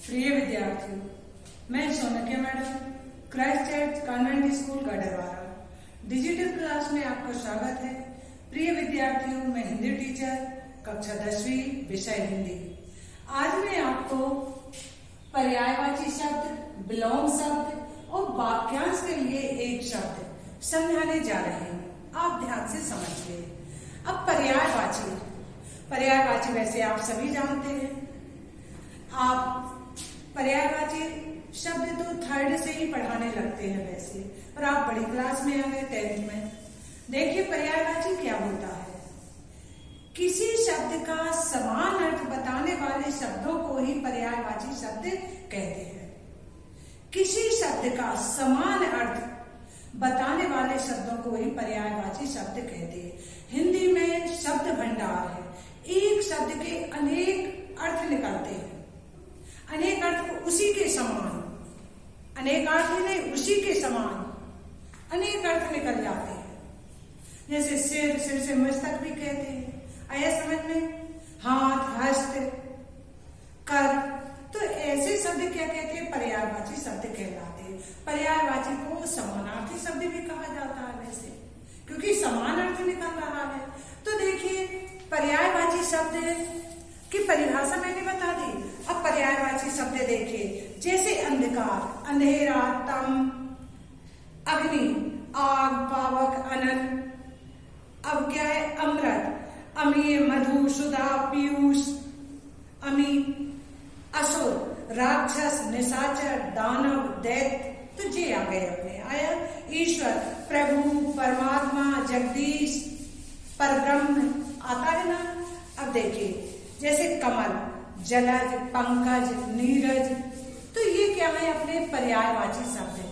प्रिय विद्यार्थियों, मैं Sonkiya madam Christ Church Convent School Gadarwara digital class में आपका स्वागत है। प्रिय विद्यार्थियों, मैं हिंदी टीचर कक्षा 10वीं विषय हिंदी। आज मैं आपको पर्यायवाची शब्द, विलोम शब्द और वाक्यांश के लिए एक शब्द समझाने जा रहे हैं। आप ध्यान से समझिए। अब पर्यायवाची वैसे आप सभी जानते हैं। आप पर्यायवाची शब्द तो 3rd से ही पढ़ाने लगते हैं वैसे, पर आप बड़ी क्लास में आ गए 10th में। देखिए पर्यायवाची क्या होता है। किसी शब्द का समान अर्थ बताने वाले शब्दों को ही पर्यायवाची शब्द कहते हैं। किसी शब्द का समान अर्थ बताने वाले शब्दों को ही पर्यायवाची शब्द कहते हैं। हिंदी में शब्द भंडार है। एक शब्द के अनेक अर्थ निकलते हैं। अनेक अर्थ उसी के समान, अनेक अर्थ नहीं उसी के समान अनेक अर्थ निकल जाते हैं। जैसे सिर, सिर से मस्तक भी कहते हैं। आया समझ में? हाथ, हस्त, कर, तो ऐसे शब्द क्या कहते हैं? पर्यायवाची शब्द कहलाते हैं। पर्यायवाची को समानार्थी शब्द भी कहा जाता है वैसे, क्योंकि समान अर्थ निकल रहा है। तो देखिए पर्यायवाची शब्द की परिभाषा मैंने बता दी। अब पर्यायवाची शब्द देखिए, जैसे अंधकार, अंधेरा, तम, अग्नि, आग, पावक, अनंत। अब क्या है? अमृत, अमीय, मधु, सुधा, पीयूष, अमी, असुर, राक्षस, निशाचर, दानव, दैत्य। तो जे आ गए अपने। आया ईश्वर, प्रभु, परमात्मा, जगदीश, परब्रह्म आता है ना। अब देखिए जैसे कमल, जलज, पंकज, नीरज। तो ये क्या है? अपने पर्यायवाची शब्द है।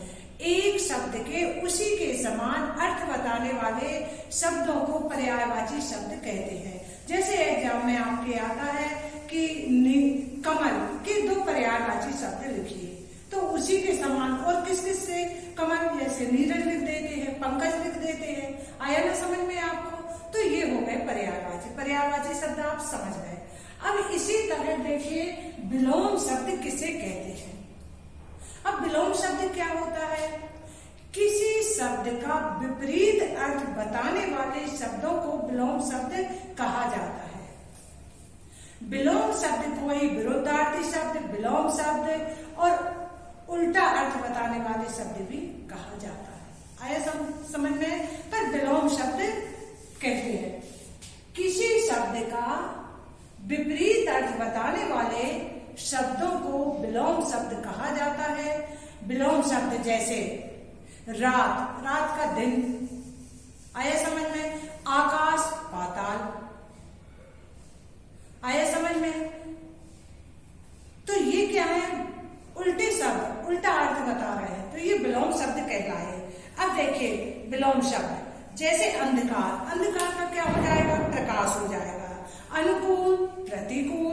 एक शब्द के उसी के समान अर्थ बताने वाले शब्दों को पर्यायवाची शब्द कहते हैं। जैसे एग्जाम में आपके आता है कि कमल के 2 पर्यायवाची शब्द लिखिए, तो उसी के समान और किस किस से कमल, जैसे नीरज लिख देते हैं, पंकज लिख देते हैं। आया ना समझ में आपको? तो ये हो गए पर्यायवाची शब्द आप समझ गए। अब इसी तरह देखिए विलोम शब्द किसे कहते हैं। अब विलोम शब्द क्या होता है? किसी शब्द का विपरीत अर्थ बताने वाले शब्दों को विलोम शब्द कहा जाता है। विलोम शब्द को ही विरुद्धार्थी शब्द, विलोम शब्द और उल्टा अर्थ बताने वाले शब्द भी कहा जाता है। आया समझ में? पर विलोम शब्द कहते हैं किसी शब्द का विपरीत अर्थ बताने वाले शब्दों को विलोम शब्द कहा जाता है। विलोम शब्द जैसे रात, रात का दिन। आया समझ में? आकाश, पाताल। आया समझ में? तो ये क्या है? उल्टे शब्द, उल्टा अर्थ बता रहे हैं, तो ये विलोम शब्द कहलाए। अब देखिए विलोम शब्द जैसे अंधकार, अंधकार का क्या हो जाएगा? प्रकाश हो जाएगा। अनुकूल, प्रतिकूल,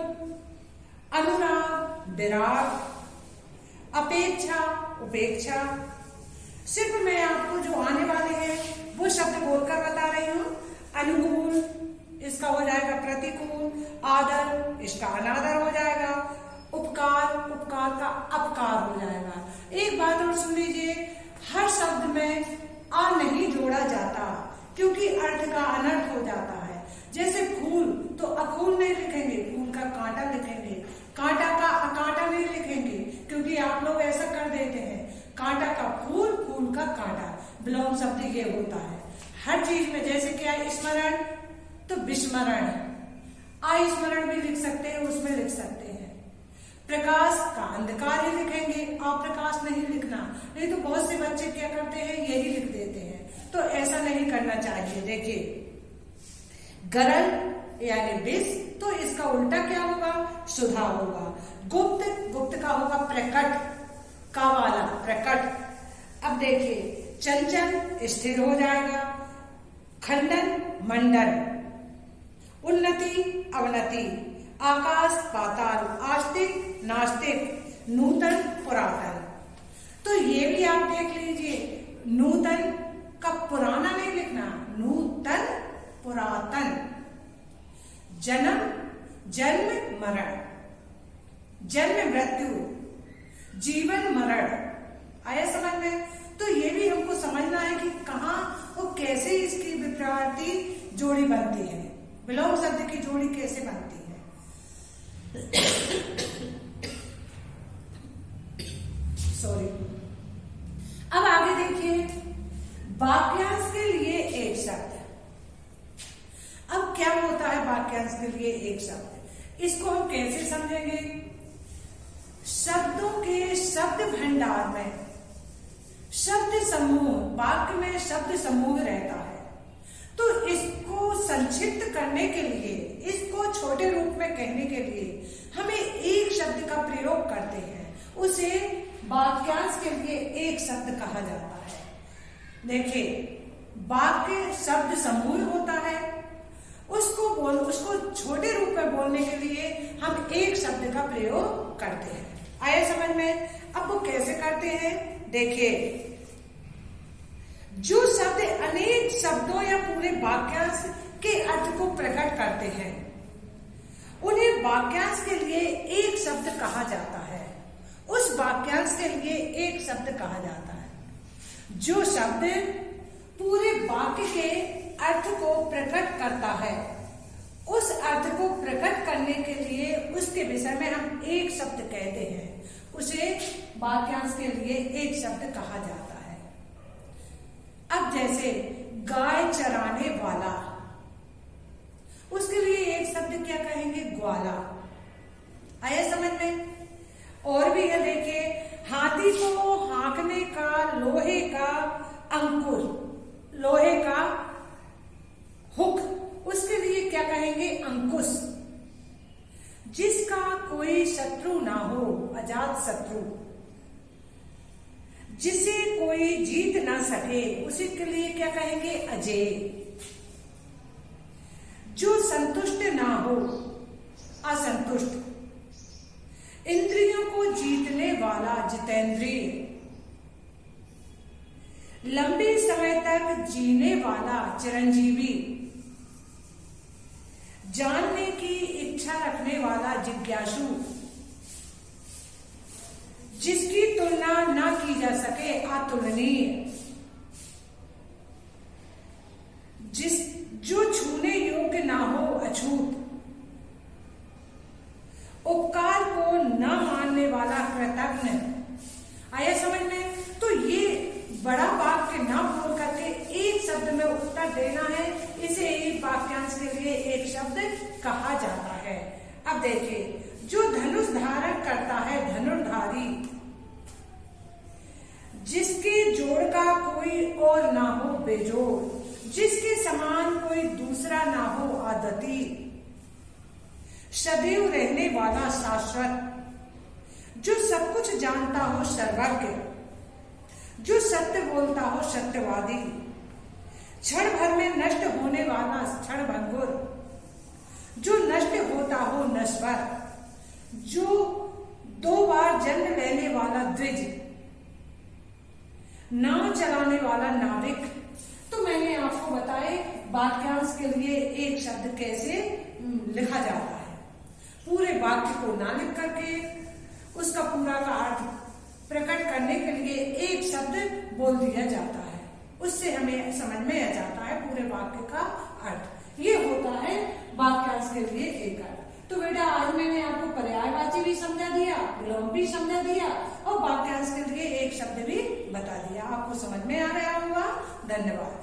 अनुराग, विराग, अपेक्षा, उपेक्षा। सिर्फ मैं आपको जो आने वाले हैं वो शब्द बोलकर बता रही हूँ। अनुकूल, इसका हो जाएगा प्रतिकूल। आदर, इसका अनादर हो जाएगा। उपकार, उपकार का अपकार हो जाएगा। एक बात और सुन लीजिए, हर शब्द में आ नहीं जोड़ा जाता, क्योंकि अर्थ का अनर्थ हो जाता है। जैसे फूल, तो अफूल नहीं लिखेंगे, फूल का कांटा लिखेंगे। कांटा का अकांटा नहीं लिखेंगे, क्योंकि आप लोग ऐसा कर देते हैं, कांटा का फूल, फूल का कांटा। विलोम शब्द ये होता है हर चीज में। जैसे क्या? स्मरण, तो विस्मरण। अस्मरण भी लिख सकते हैं, उसमें लिख सकते हैं। प्रकाश का अंधकार ही लिखेंगे, अप्रकाश नहीं लिखना। नहीं तो बहुत से बच्चे क्या करते हैं, यही लिख देते हैं। तो ऐसा नहीं करना चाहिए। देखिए गरल यानी विष, तो इसका उल्टा क्या होगा? सुधा होगा। गुप्त, गुप्त का होगा प्रकट, का वाला प्रकट। अब देखिए चंचल, स्थिर हो जाएगा। खंडन, मंडन। उन्नति, अवनति। आकाश, पाताल। आस्तिक, नास्तिक। नूतन, पुरातन। तो ये भी आप देख लीजिए, नूतन का पुराना नहीं लिखना, नूतन, पुरातन। जन्म, जन्म, मरण। जन्म मृत्यु, जीवन मरण। आया समझ में? तो ये भी हमको समझना है कि कहाँ और कैसे इसकी विपरीत जोड़ी बनती है, विलोम शब्द की जोड़ी कैसे बनती है। सॉरी। अब आगे देखिए, वाक्यांश के लिए एक शब्द। अब क्या होता है वाक्यांश के लिए एक शब्द? इसको हम कैसे समझेंगे? शब्दों के शब्द भंडार में शब्द समूह, वाक्य में शब्द समूह रहता है, तो इसको संक्षिप्त करने के लिए, इसको छोटे रूप में कहने के लिए हमें एक शब्द का प्रयोग करते हैं, उसे वाक्यांश के लिए एक शब्द कहा जाता है। देखिए, वाक्य शब्द समूह होता है, उसको छोटे रूप में बोलने के लिए हम एक शब्द का प्रयोग करते हैं। आया समझ में? अब वो कैसे करते हैं देखिए, जो शब्द अनेक शब्दों या पूरे वाक्यांश के अर्थ को प्रकट करते हैं, उन्हें वाक्यांश के लिए एक शब्द कहा जाता है। उस वाक्यांश के लिए एक शब्द कहा जाता है। जो शब्द पूरे वाक्य के अर्थ को प्रकट करता है, उस अर्थ को प्रकट करने के लिए उसके विषय में हम एक शब्द कहते हैं, उसे वाक्यांश के लिए एक शब्द कहा जाता है। अब जैसे गाय चराने वाला, उसके लिए एक शब्द क्या कहेंगे? ग्वाला। आया समझ में? और भी है, देखिए, हाथी को हाँकने का लोहे का अंकुर, लोहे का हुक, उसके लिए क्या कहेंगे? अंकुश। जिसका कोई शत्रु ना हो, अजात शत्रु, जिसे कोई जीत ना सके, उसी के लिए क्या कहेंगे? अजेय। जो संतुष्ट ना हो, असंतुष्ट। इंद्रियों को जीतने वाला, जितेंद्रिय। लंबे समय तक जीने वाला, चिरंजीवी। जानने की इच्छा रखने वाला, जिज्ञासु। जिसकी तुलना ना की जा सके, अतुलनीय। जो छूने योग्य ना हो, अछूत। उपकार को न मानने वाला, कृतज्ञ। आया समझ में? तो ये बड़ा वाक्य ना बोल करके एक शब्द में उत्तर देना है, इसे एक वाक्यांश के लिए एक शब्द कहा जाता है। अब देखिए, जो धनुष धारण करता है, धनुर्धारी। जिसके जोड़ का कोई और ना हो, बेजोड़। जिसके समान कोई दूसरा ना हो, अद्वितीय। सदैव रहने वाला, शाश्वत। जो सब कुछ जानता हो, सर्वज्ञ। जो सत्य बोलता हो, सत्यवादी। क्षण भर में नष्ट होने वाला, क्षणभंगुर। जो नष्ट होता हो, नश्वर। जो 2 बार जन्म लेने वाला, द्विज। नाव चलाने वाला, नाविक। तो मैंने आपको बताए वाक्यांश के लिए एक शब्द कैसे लिखा जाता है। पूरे वाक्य को ना लिख करके उसका पूरा का अर्थ प्रकट करने के लिए एक शब्द बोल दिया जाता है, उससे हमें समझ में आ जाता है पूरे वाक्य का अर्थ। ये होता है वाक्यांश के लिए एक अर्थ। तो बेटा, आज मैंने आपको पर्यायवाची भी समझा दिया, विलोम भी समझा दिया और वाक्यांश के लिए एक शब्द भी बता दिया। आपको समझ में आ रहा होगा। धन्यवाद।